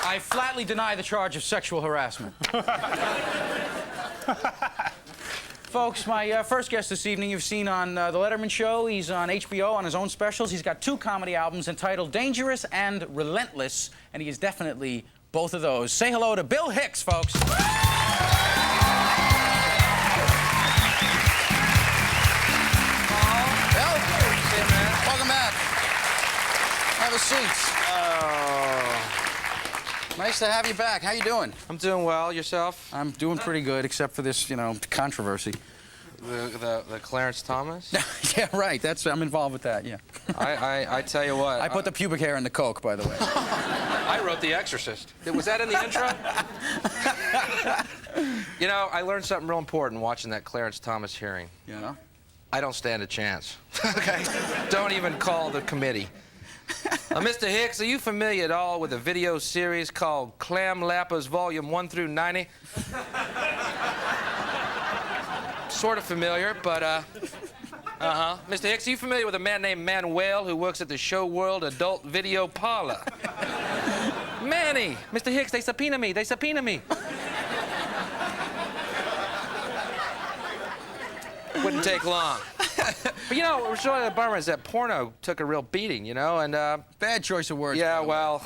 I flatly deny the charge of sexual harassment. Folks, my first guest this evening you've seen on The Letterman Show. He's on HBO on his own specials. He's got 2 comedy albums entitled Dangerous and Relentless, and he is definitely both of those. Say hello to Bill Hicks, folks. Bill, welcome back. Have a seat. Nice to have you back. How you doing? I'm doing well. Yourself? I'm doing pretty good, except for this, you know, controversy. The Clarence Thomas? Yeah, right. I'm involved with that, yeah. I tell you what. I put the pubic hair in the Coke, by the way. I wrote The Exorcist. Was that in the intro? You know, I learned something real important watching that Clarence Thomas hearing. Yeah? I don't stand a chance. Okay? Don't even call the committee. Mr. Hicks, are you familiar at all with a video series called Clam Lappers Volume 1 through 90? Sort of familiar, but, Mr. Hicks, are you familiar with a man named Manuel who works at the Show World Adult Video Parlor? Manny! Mr. Hicks, they subpoena me. They subpoena me. Wouldn't take long. But, you know, what's really the bummer is that porno took a real beating, you know, and, Bad choice of words. Yeah, well...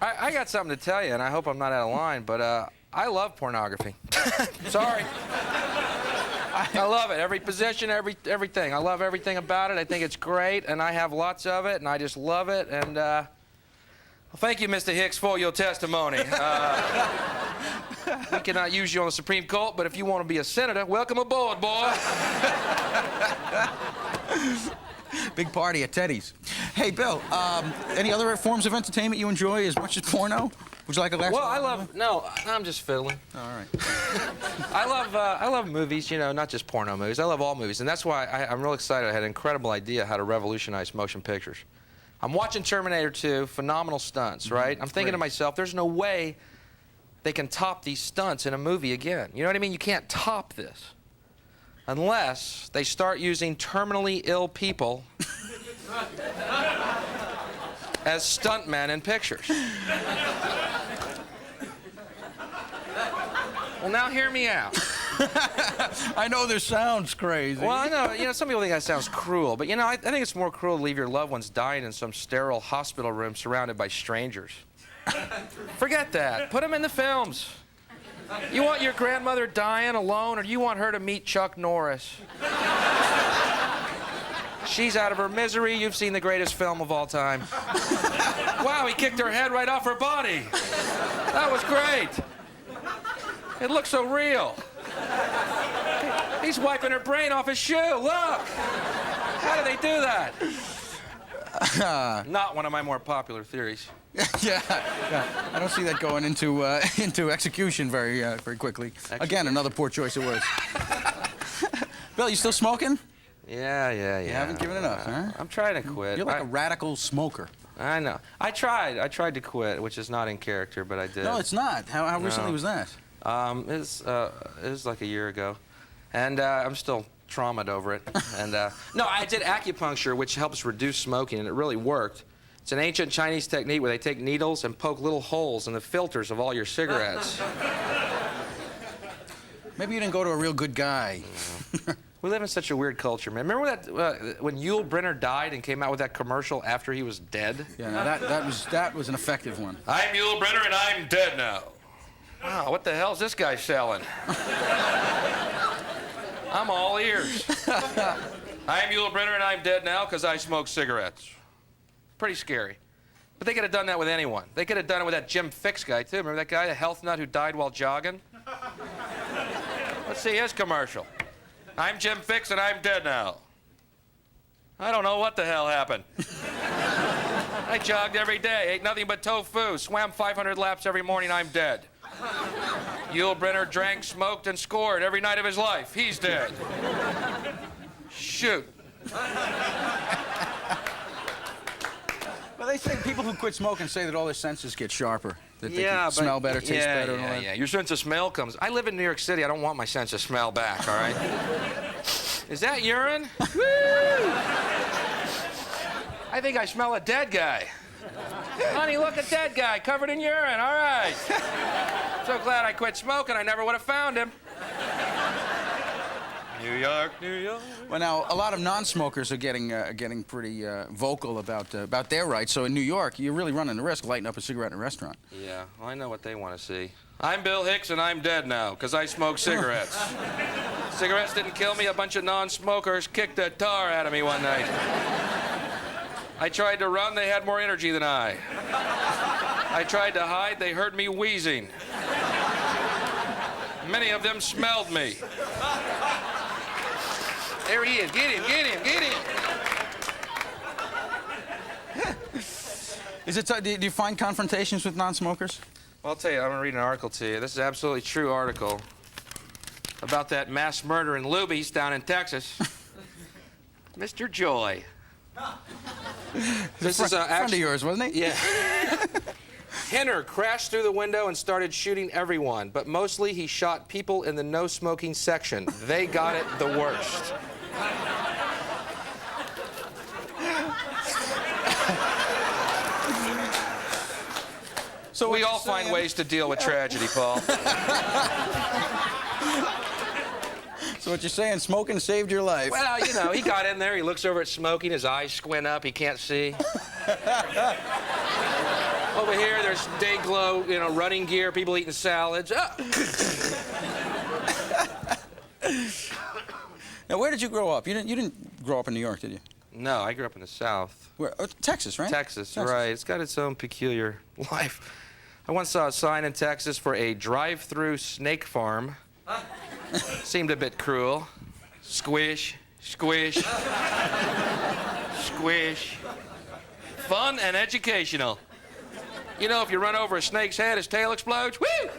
I got something to tell you, and I hope I'm not out of line, but, I love pornography. Sorry. I love it. Every position, everything. I love everything about it. I think it's great, and I have lots of it, and I just love it, and, well, thank you, Mr. Hicks, for your testimony. We cannot use you on the Supreme Court, but if you want to be a senator, welcome aboard, boy. Big party at Teddy's. Hey, Bill, any other forms of entertainment you enjoy as much as porno? Would you like a glass? Well, no, I'm just fiddling. All right. I love movies, you know, not just porno movies. I love all movies, and that's why I'm real excited. I had an incredible idea how to revolutionize motion pictures. I'm watching Terminator 2, phenomenal stunts, right? I'm thinking to myself, there's no way they can top these stunts in a movie again. You know what I mean? You can't top this unless they start using terminally ill people as stuntmen in pictures. Well, now hear me out. I know this sounds crazy. Well, I know, you know, some people think that sounds cruel, but, you know, I think it's more cruel to leave your loved ones dying in some sterile hospital room surrounded by strangers. Forget that. Put them in the films. You want your grandmother dying alone, or do you want her to meet Chuck Norris? She's out of her misery. You've seen the greatest film of all time. Wow, he kicked her head right off her body. That was great. It looks so real. He's wiping her brain off his shoe. Look. How do they do that? Not one of my more popular theories. Yeah. I don't see that going into execution very quickly. Again, another poor choice of words. Bill, you still smoking? Yeah. You haven't given it up, huh? I'm trying to quit. You're like a radical smoker. I know. I tried to quit, which is not in character, but I did. No, it's not. How recently was that? It was like a year ago, and I'm still traumatized over it. And no, I did acupuncture, which helps reduce smoking, and it really worked. It's an ancient Chinese technique where they take needles and poke little holes in the filters of all your cigarettes. Maybe you didn't go to a real good guy. We live in such a weird culture, man. Remember that when Yul Brynner died and came out with that commercial after he was dead? Yeah, no, that was an effective one. I'm Yul Brynner and I'm dead now. Wow, what the hell's this guy selling? I'm all ears. I'm Yul Brynner and I'm dead now because I smoke cigarettes. Pretty scary. But they could have done that with anyone. They could have done it with that Jim Fix guy, too. Remember that guy, the health nut who died while jogging? Let's see his commercial. I'm Jim Fix and I'm dead now. I don't know what the hell happened. I jogged every day, ate nothing but tofu, swam 500 laps every morning, I'm dead. Yul Brynner drank, smoked, and scored every night of his life. He's dead. Shoot. Well, they say people who quit smoking say that all their senses get sharper. That they Yeah, can but smell better, taste better, and all that. Yeah. Your sense of smell comes. I live in New York City. I don't want my sense of smell back, all right? Is that urine? Woo! I think I smell a dead guy. Honey, look at that guy covered in urine. All right. So glad I quit smoking. I never would have found him. New York, New York. Well, now a lot of non-smokers are getting pretty vocal about their rights. So in New York, you're really running the risk of lighting up a cigarette in a restaurant. Yeah, well, I know what they want to see. I'm Bill Hicks, and I'm dead now because I smoke cigarettes. Cigarettes didn't kill me. A bunch of non-smokers kicked the tar out of me one night. I tried to run. They had more energy than I. I tried to hide. They heard me wheezing. Many of them smelled me. There he is. Get him, get him, get him. Is it? Do you find confrontations with non-smokers? Well, I'll tell you, I'm going to read an article to you. This is an absolutely true article about that mass murder in Luby's down in Texas. Mr. Joy. This is a friend of yours, wasn't he? Yeah. Henner crashed through the window and started shooting everyone, but mostly he shot people in the no-smoking section. They got it the worst. So we all find ways to deal with tragedy, Paul. So what you're saying, smoking saved your life? Well, you know, he got in there, he looks over at smoking, his eyes squint up, he can't see. Over here, there's day glow, you know, running gear, people eating salads. Now, where did you grow up? You didn't grow up in New York, did you? No, I grew up in the South. Where? Texas, right? Texas, right. It's got its own peculiar life. I once saw a sign in Texas for a drive-through snake farm. Seemed a bit cruel. Squish, squish, squish. Fun and educational. You know, if you run over a snake's head, his tail explodes. Woo!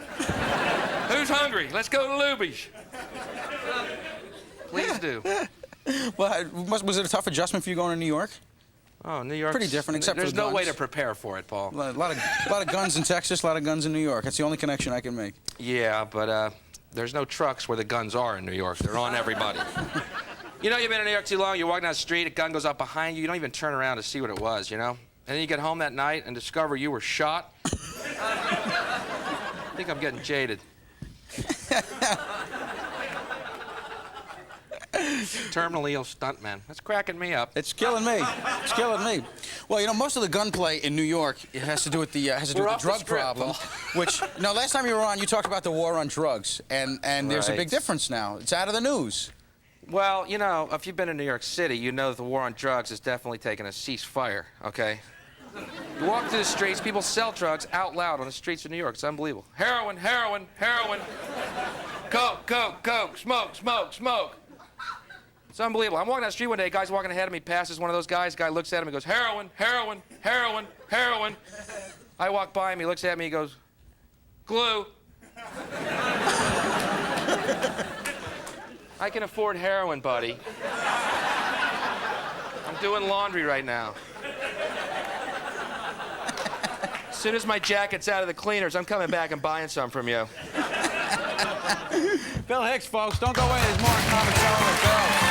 Who's hungry? Let's go to Luby's. Please do. Well, was it a tough adjustment for you going to New York? Oh, New York. Pretty different, except there's for the no guns. way to prepare for it, Paul. A lot of guns in Texas, a lot of guns in New York. That's the only connection I can make. Yeah, but there's no trucks where the guns are in New York. They're on everybody. You know, you've been in New York too long, you're walking down the street, a gun goes up behind you, you don't even turn around to see what it was, you know? And then you get home that night and discover you were shot. I think I'm getting jaded. Terminally ill stuntman. That's cracking me up. It's killing me. It's killing me. Well, you know, most of the gunplay in New York it has to do with the drug problem. Which, no, last time you were on, you talked about the war on drugs, and there's a big difference now. It's out of the news. Well, you know, if you've been in New York City, you know that the war on drugs has definitely taken a ceasefire. Okay. You walk through the streets, people sell drugs out loud on the streets of New York. It's unbelievable. Heroin, heroin, heroin. Coke, coke, coke. Smoke, smoke, smoke. It's unbelievable. I'm walking down the street one day, a guy's walking ahead of me, passes one of those guys, guy looks at him, he goes, heroin, heroin, heroin, heroin. I walk by him, he looks at me, he goes, glue. I can afford heroin, buddy. I'm doing laundry right now. As soon as my jacket's out of the cleaners, I'm coming back and buying some from you. Bill Hicks, folks. Don't go away. There's more on Comic Show with Bill.